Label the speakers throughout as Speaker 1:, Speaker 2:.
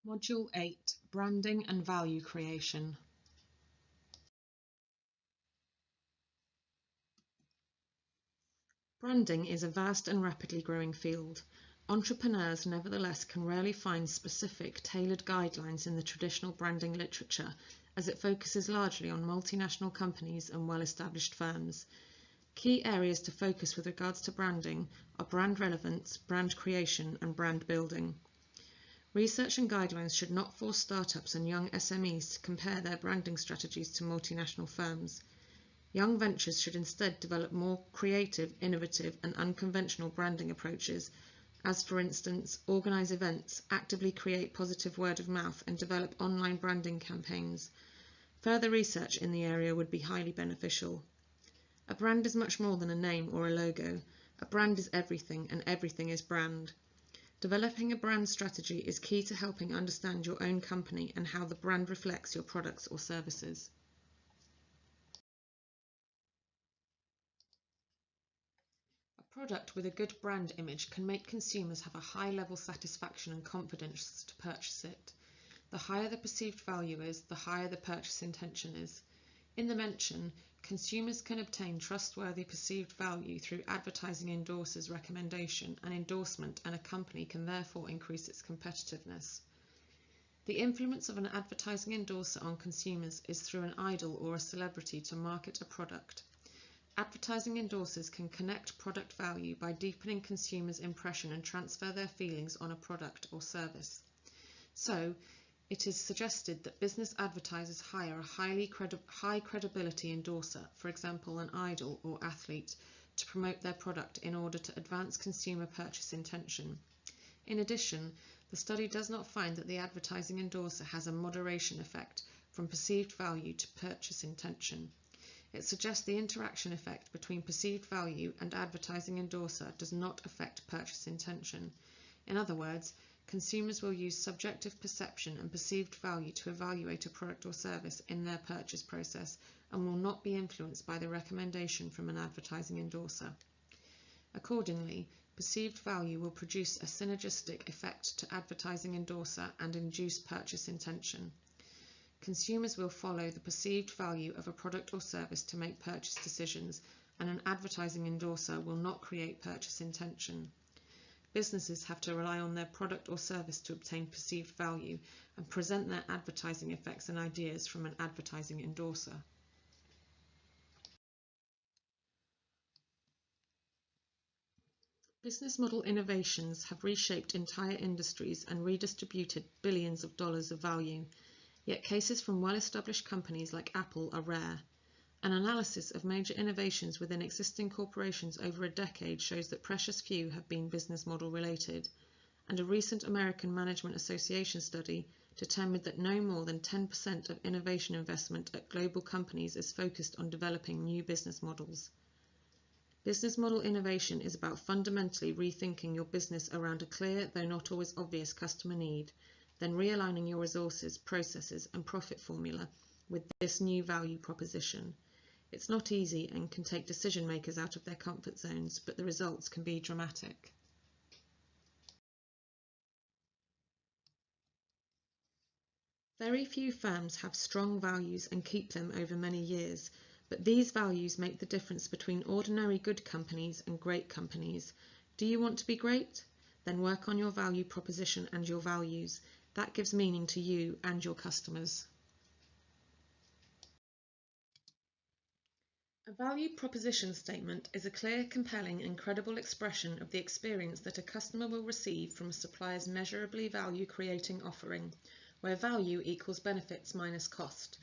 Speaker 1: Module 8, Branding and Value Creation. Branding is a vast and rapidly growing field. Entrepreneurs, nevertheless, can rarely find specific, tailored guidelines in the traditional branding literature, as it focuses largely on multinational companies and well-established firms. Key areas to focus with regards to branding are brand relevance, brand creation, and brand building. Research and guidelines should not force startups and young SMEs to compare their branding strategies to multinational firms. Young ventures should instead develop more creative, innovative, and unconventional branding approaches, as for instance, organise events, actively create positive word of mouth, and develop online branding campaigns. Further research in the area would be highly beneficial. A brand is much more than a name or a logo. A brand is everything, and everything is brand. Developing a brand strategy is key to helping understand your own company and how the brand reflects your products or services. A product with a good brand image can make consumers have a high level satisfaction and confidence to purchase it. The higher the perceived value is, the higher the purchase intention is. In the mention, consumers can obtain trustworthy perceived value through advertising endorsers' recommendation and endorsement, and a company can therefore increase its competitiveness. The influence of an advertising endorser on consumers is through an idol or a celebrity to market a product. Advertising endorsers can connect product value by deepening consumers' impression and transfer their feelings on a product or service. So, it is suggested that business advertisers hire a high credibility endorser, for example an idol or athlete, to promote their product in order to advance consumer purchase intention. In addition, the study does not find that the advertising endorser has a moderation effect from perceived value to purchase intention. It suggests the interaction effect between perceived value and advertising endorser does not affect purchase intention. In other words, consumers will use subjective perception and perceived value to evaluate a product or service in their purchase process and will not be influenced by the recommendation from an advertising endorser. Accordingly, perceived value will produce a synergistic effect to advertising endorser and induce purchase intention. Consumers will follow the perceived value of a product or service to make purchase decisions, and an advertising endorser will not create purchase intention. Businesses have to rely on their product or service to obtain perceived value and present their advertising effects and ideas from an advertising endorser. Business model innovations have reshaped entire industries and redistributed billions of dollars of value, yet cases from well-established companies like Apple are rare. An analysis of major innovations within existing corporations over a decade shows that precious few have been business model related, and a recent American Management Association study determined that no more than 10% of innovation investment at global companies is focused on developing new business models. Business model innovation is about fundamentally rethinking your business around a clear, though not always obvious, customer need, then realigning your resources, processes, and profit formula with this new value proposition. It's not easy and can take decision makers out of their comfort zones, but the results can be dramatic. Very few firms have strong values and keep them over many years, but these values make the difference between ordinary good companies and great companies. Do you want to be great? Then work on your value proposition and your values. That gives meaning to you and your customers. A value proposition statement is a clear, compelling, and credible expression of the experience that a customer will receive from a supplier's measurably value-creating offering, where value equals benefits minus cost.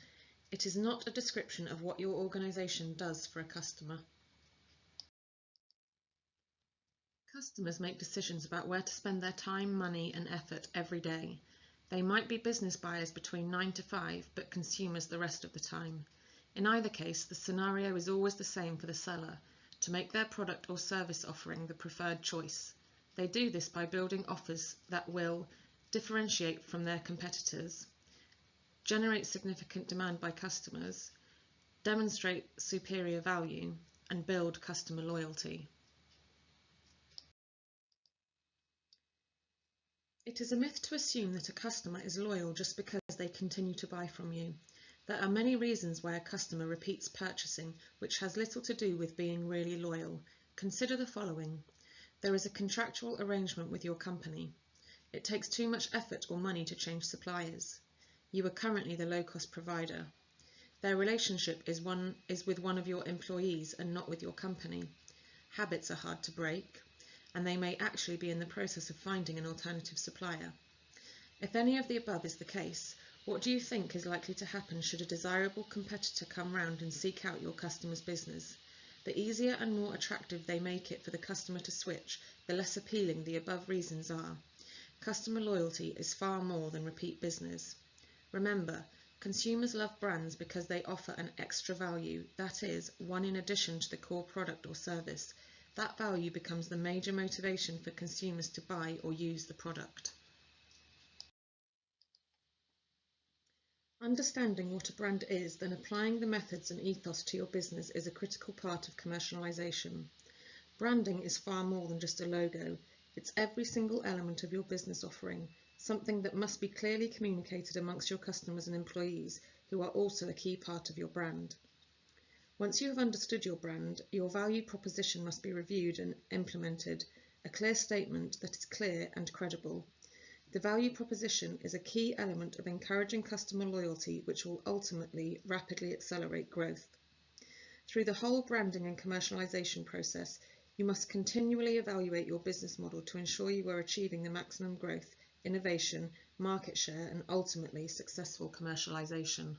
Speaker 1: It is not a description of what your organisation does for a customer. Customers make decisions about where to spend their time, money, and effort every day. They might be business buyers between 9 to 5, but consumers the rest of the time. In either case, the scenario is always the same for the seller, to make their product or service offering the preferred choice. They do this by building offers that will differentiate from their competitors, generate significant demand by customers, demonstrate superior value, and build customer loyalty. It is a myth to assume that a customer is loyal just because they continue to buy from you. There are many reasons why a customer repeats purchasing, which has little to do with being really loyal. Consider the following. There is a contractual arrangement with your company. It takes too much effort or money to change suppliers. You are currently the low-cost provider. Their relationship is with one of your employees and not with your company. Habits are hard to break, and they may actually be in the process of finding an alternative supplier. If any of the above is the case, what do you think is likely to happen should a desirable competitor come round and seek out your customer's business? The easier and more attractive they make it for the customer to switch, the less appealing the above reasons are. Customer loyalty is far more than repeat business. Remember, consumers love brands because they offer an extra value, that is, one in addition to the core product or service. That value becomes the major motivation for consumers to buy or use the product. Understanding what a brand is, then applying the methods and ethos to your business is a critical part of commercialization. Branding is far more than just a logo. It's every single element of your business offering, something that must be clearly communicated amongst your customers and employees, who are also a key part of your brand. Once you have understood your brand, your value proposition must be reviewed and implemented, a clear statement that is clear and credible. The value proposition is a key element of encouraging customer loyalty, which will ultimately rapidly accelerate growth. Through the whole branding and commercialization process, you must continually evaluate your business model to ensure you are achieving the maximum growth, innovation, market share, and ultimately successful commercialization.